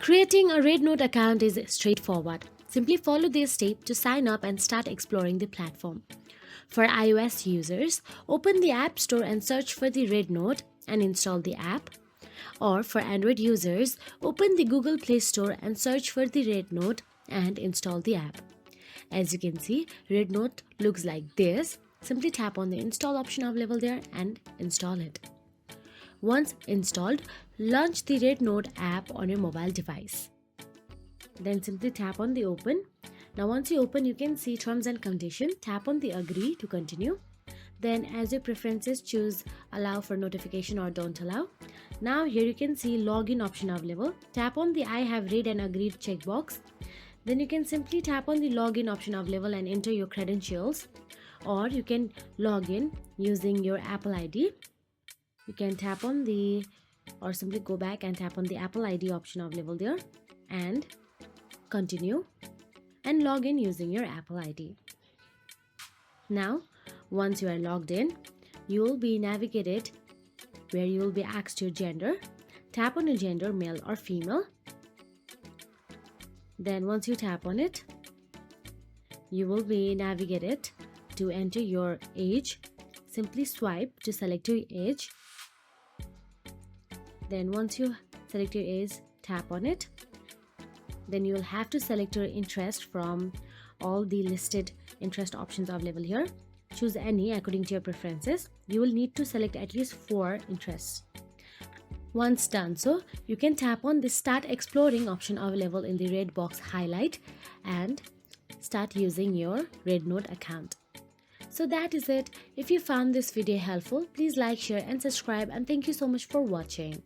Creating a RedNote account is straightforward. Simply follow this step to sign up and start exploring the platform. For iOS users, open the App Store and search for the RedNote and install the app. Or for Android users, open the Google Play Store and search for the RedNote and install the app. As you can see, RedNote looks like this. Simply tap on the install option available there and install it. Once installed, launch the RedNote app on your mobile device. Then simply tap on the open. Now once you open, you can see terms and conditions. Tap on the agree to continue. Then as your preferences, choose allow for notification or don't allow. Now here you can see login option available. Tap on the I have read and agreed checkbox. Then you can simply tap on the login option available and enter your credentials. Or you can log in using your Apple ID. You can tap on the or simply go back and tap on the Apple ID option available there and continue and log in using your Apple ID. Now once you are logged in, you will be navigated where you will be asked your gender. Tap on your gender, male or female. Then once you tap on it, you will be navigated to enter your age. Simply swipe to select your age. Then once you select your age, tap on it. Then you will have to select your interest from all the listed interest options available here. Choose any according to your preferences. You will need to select at least 4 interests. Once done so, you can tap on the start exploring option available in the red box highlight and start using your RedNote account. So that is it. If you found this video helpful, please like, share and subscribe, and thank you so much for watching.